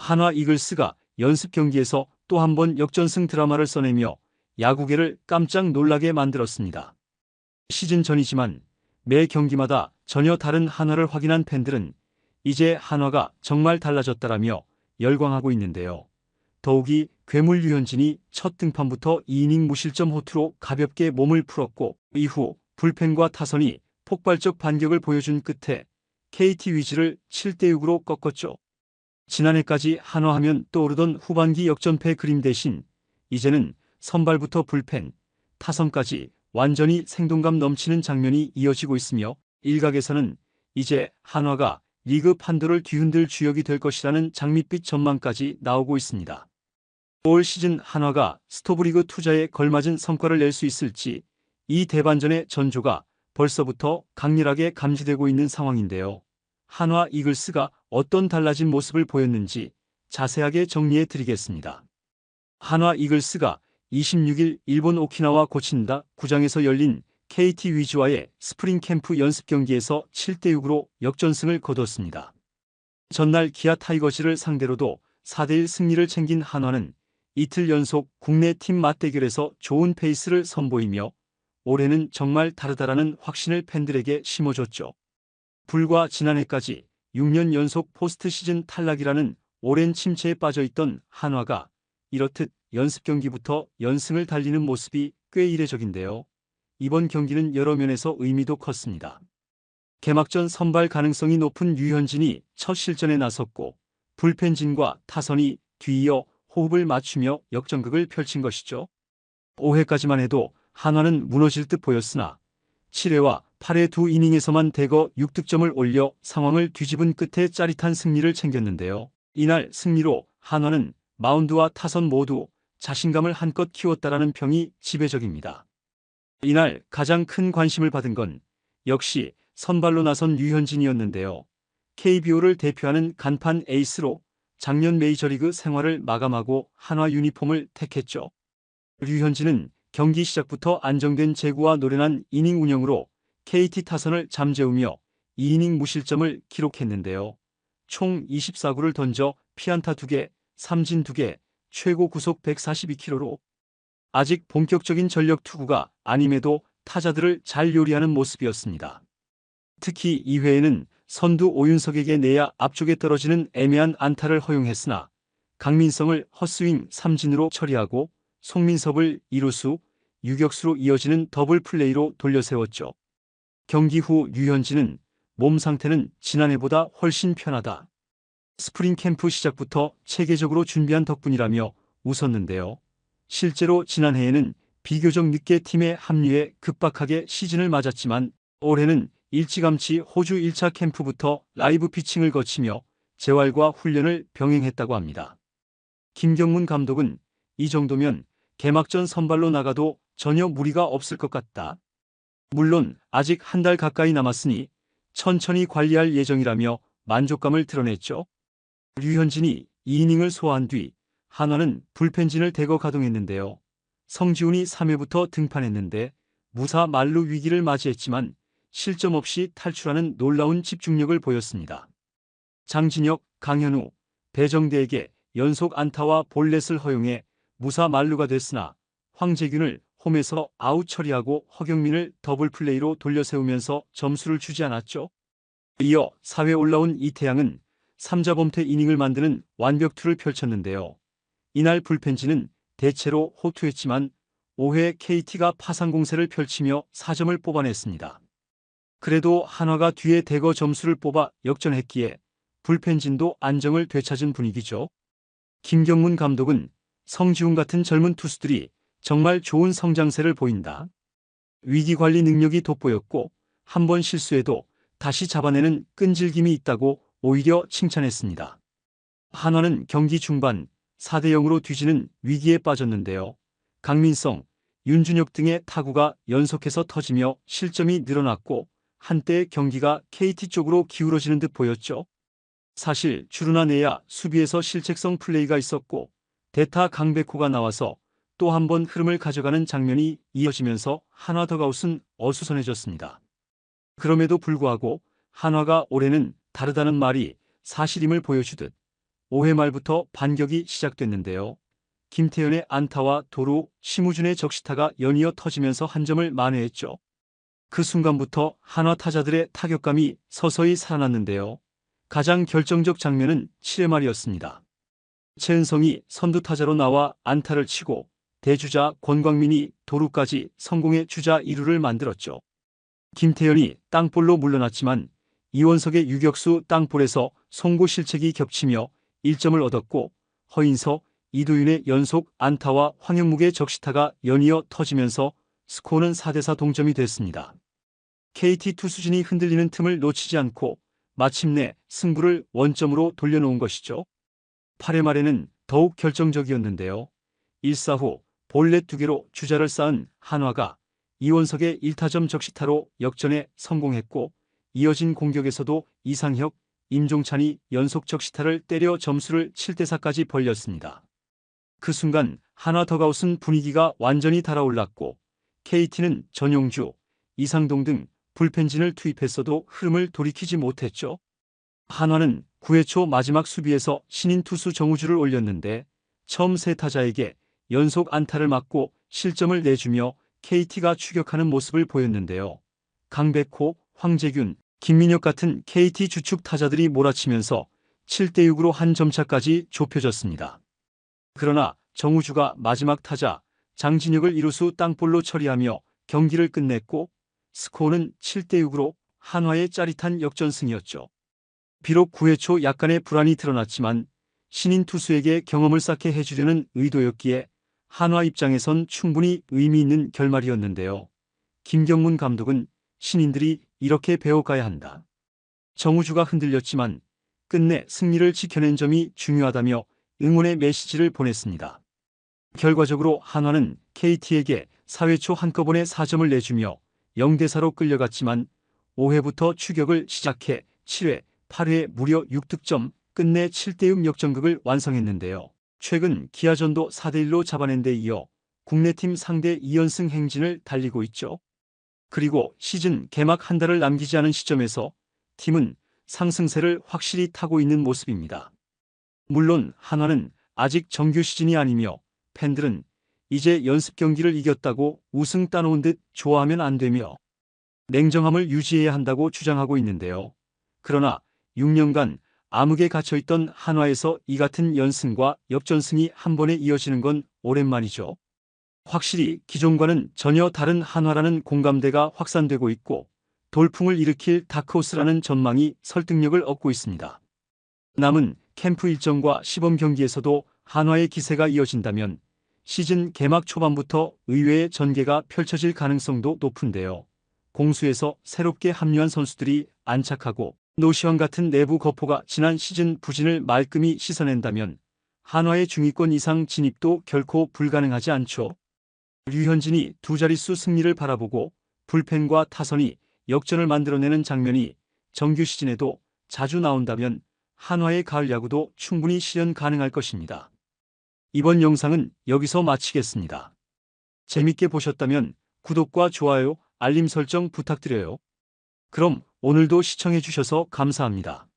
한화 이글스가 연습 경기에서 또 한 번 역전승 드라마를 써내며 야구계를 깜짝 놀라게 만들었습니다. 시즌 전이지만 매 경기마다 전혀 다른 한화를 확인한 팬들은 이제 한화가 정말 달라졌다라며 열광하고 있는데요. 더욱이 괴물 류현진이 첫 등판부터 2이닝 무실점 호투로 가볍게 몸을 풀었고 이후 불펜과 타선이 폭발적 반격을 보여준 끝에 KT 위즈를 7대6으로 꺾었죠. 지난해까지 한화하면 떠오르던 후반기 역전패 그림 대신 이제는 선발부터 불펜, 타선까지 완전히 생동감 넘치는 장면이 이어지고 있으며 일각에서는 이제 한화가 리그 판도를 뒤흔들 주역이 될 것이라는 장밋빛 전망까지 나오고 있습니다. 올 시즌 한화가 스토브리그 투자에 걸맞은 성과를 낼 수 있을지 이 대반전의 전조가 벌써부터 강렬하게 감지되고 있는 상황인데요. 한화 이글스가 어떤 달라진 모습을 보였는지 자세하게 정리해 드리겠습니다. 한화 이글스가 26일 일본 오키나와 고친다 구장에서 열린 KT 위즈와의 스프링 캠프 연습 경기에서 7대6으로 역전승을 거뒀습니다. 전날 기아 타이거즈를 상대로도 4대1 승리를 챙긴 한화는 이틀 연속 국내 팀 맞대결에서 좋은 페이스를 선보이며 올해는 정말 다르다라는 확신을 팬들에게 심어줬죠. 불과 지난해까지 6년 연속 포스트 시즌 탈락이라는 오랜 침체에 빠져있던 한화가 이렇듯 연습 경기부터 연승을 달리는 모습이 꽤 이례적인데요. 이번 경기는 여러 면에서 의미도 컸습니다. 개막전 선발 가능성이 높은 류현진이 첫 실전에 나섰고 불펜진과 타선이 뒤이어 호흡을 맞추며 역전극을 펼친 것이죠. 5회까지만 해도 한화는 무너질 듯 보였으나 7회와 8회 두 이닝에서만 대거 6득점을 올려 상황을 뒤집은 끝에 짜릿한 승리를 챙겼는데요. 이날 승리로 한화는 마운드와 타선 모두 자신감을 한껏 키웠다라는 평이 지배적입니다. 이날 가장 큰 관심을 받은 건 역시 선발로 나선 류현진이었는데요. KBO를 대표하는 간판 에이스로 작년 메이저리그 생활을 마감하고 한화 유니폼을 택했죠. 류현진은 경기 시작부터 안정된 제구와 노련한 이닝 운영으로 KT 타선을 잠재우며 2이닝 무실점을 기록했는데요. 총 24구를 던져 피안타 2개, 삼진 2개, 최고 구속 142km로 아직 본격적인 전력 투구가 아님에도 타자들을 잘 요리하는 모습이었습니다. 특히 2회에는 선두 오윤석에게 내야 앞쪽에 떨어지는 애매한 안타를 허용했으나 강민성을 헛스윙 삼진으로 처리하고 송민섭을 2루수, 유격수로 이어지는 더블 플레이로 돌려세웠죠. 경기 후 류현진은 몸 상태는 지난해보다 훨씬 편하다. 스프링 캠프 시작부터 체계적으로 준비한 덕분이라며 웃었는데요. 실제로 지난해에는 비교적 늦게 팀에 합류해 급박하게 시즌을 맞았지만 올해는 일찌감치 호주 1차 캠프부터 라이브 피칭을 거치며 재활과 훈련을 병행했다고 합니다. 김경문 감독은 이 정도면 개막전 선발로 나가도 전혀 무리가 없을 것 같다. 물론 아직 한 달 가까이 남았으니 천천히 관리할 예정이라며 만족감을 드러냈죠. 류현진이 2이닝을 소화한 뒤 한화는 불펜진을 대거 가동했는데요. 성지훈이 3회부터 등판했는데 무사 만루 위기를 맞이했지만 실점 없이 탈출하는 놀라운 집중력을 보였습니다. 장진혁, 강현우, 배정대에게 연속 안타와 볼넷을 허용해 무사 만루가 됐으나 황재균을 홈에서 아웃 처리하고 허경민을 더블 플레이로 돌려세우면서 점수를 주지 않았죠. 이어 4회 올라온 이태양은 3자 범퇴 이닝을 만드는 완벽투를 펼쳤는데요. 이날 불펜진은 대체로 호투했지만 5회 KT가 파상 공세를 펼치며 4점을 뽑아냈습니다. 그래도 한화가 뒤에 대거 점수를 뽑아 역전했기에 불펜진도 안정을 되찾은 분위기죠. 김경문 감독은 성지훈 같은 젊은 투수들이 정말 좋은 성장세를 보인다. 위기관리 능력이 돋보였고 한 번 실수해도 다시 잡아내는 끈질김이 있다고 오히려 칭찬했습니다. 한화는 경기 중반 4대0으로 뒤지는 위기에 빠졌는데요. 강민성, 윤준혁 등의 타구가 연속해서 터지며 실점이 늘어났고 한때 경기가 KT 쪽으로 기울어지는 듯 보였죠. 사실 주루나 내야 수비에서 실책성 플레이가 있었고 대타 강백호가 나와서 또 한 번 흐름을 가져가는 장면이 이어지면서 한화 더가웃은 어수선해졌습니다. 그럼에도 불구하고 한화가 올해는 다르다는 말이 사실임을 보여주듯 5회 말부터 반격이 시작됐는데요. 김태현의 안타와 도루, 심우준의 적시타가 연이어 터지면서 한 점을 만회했죠. 그 순간부터 한화 타자들의 타격감이 서서히 살아났는데요. 가장 결정적 장면은 7회 말이었습니다. 최은성이 선두 타자로 나와 안타를 치고 대주자 권광민이 도루까지 성공의 주자 2루를 만들었죠. 김태현이 땅볼로 물러났지만 이원석의 유격수 땅볼에서 송구 실책이 겹치며 1점을 얻었고 허인서, 이도윤의 연속 안타와 황영묵의 적시타가 연이어 터지면서 스코어는 4대4 동점이 됐습니다. KT 투수진이 흔들리는 틈을 놓치지 않고 마침내 승부를 원점으로 돌려놓은 것이죠. 8회 말에는 더욱 결정적이었는데요. 1사 후 볼넷 2개로 주자를 쌓은 한화가 이원석의 1타점 적시타로 역전에 성공했고 이어진 공격에서도 이상혁, 임종찬이 연속 적시타를 때려 점수를 7대4까지 벌렸습니다. 그 순간 한화 더가웃은 분위기가 완전히 달아올랐고 KT는 전용주, 이상동 등 불펜진을 투입했어도 흐름을 돌이키지 못했죠. 한화는 9회 초 마지막 수비에서 신인 투수 정우주를 올렸는데 처음 세 타자에게 연속 안타를 맞고 실점을 내주며 KT가 추격하는 모습을 보였는데요. 강백호, 황재균, 김민혁 같은 KT 주축 타자들이 몰아치면서 7대6으로 한 점차까지 좁혀졌습니다. 그러나 정우주가 마지막 타자 장진혁을 이루수 땅볼로 처리하며 경기를 끝냈고 스코어는 7대6으로 한화의 짜릿한 역전승이었죠. 비록 9회 초 약간의 불안이 드러났지만 신인 투수에게 경험을 쌓게 해주려는 의도였기에 한화 입장에선 충분히 의미 있는 결말이었는데요. 김경문 감독은 신인들이 이렇게 배워가야 한다. 정우주가 흔들렸지만 끝내 승리를 지켜낸 점이 중요하다며 응원의 메시지를 보냈습니다. 결과적으로 한화는 KT에게 4회 초 한꺼번에 4점을 내주며 0대4로 끌려갔지만 5회부터 추격을 시작해 7회, 8회에 무려 6득점, 끝내 7대6 역전극을 완성했는데요. 최근 기아전도 4대1로 잡아낸 데 이어 국내팀 상대 2연승 행진을 달리고 있죠. 그리고 시즌 개막 한 달을 남기지 않은 시점에서 팀은 상승세를 확실히 타고 있는 모습입니다. 물론 한화는 아직 정규 시즌이 아니며 팬들은 이제 연습 경기를 이겼다고 우승 따놓은 듯 좋아하면 안 되며 냉정함을 유지해야 한다고 주장하고 있는데요. 그러나 6년간 암흑에 갇혀있던 한화에서 이 같은 연승과 역전승이 한 번에 이어지는 건 오랜만이죠. 확실히 기존과는 전혀 다른 한화라는 공감대가 확산되고 있고 돌풍을 일으킬 다크호스라는 전망이 설득력을 얻고 있습니다. 남은 캠프 일정과 시범 경기에서도 한화의 기세가 이어진다면 시즌 개막 초반부터 의외의 전개가 펼쳐질 가능성도 높은데요. 공수에서 새롭게 합류한 선수들이 안착하고 노시환 같은 내부 거포가 지난 시즌 부진을 말끔히 씻어낸다면 한화의 중위권 이상 진입도 결코 불가능하지 않죠. 류현진이 두 자릿수 승리를 바라보고 불펜과 타선이 역전을 만들어내는 장면이 정규 시즌에도 자주 나온다면 한화의 가을 야구도 충분히 실현 가능할 것입니다. 이번 영상은 여기서 마치겠습니다. 재밌게 보셨다면 구독과 좋아요, 알림 설정 부탁드려요. 그럼 오늘도 시청해 주셔서 감사합니다.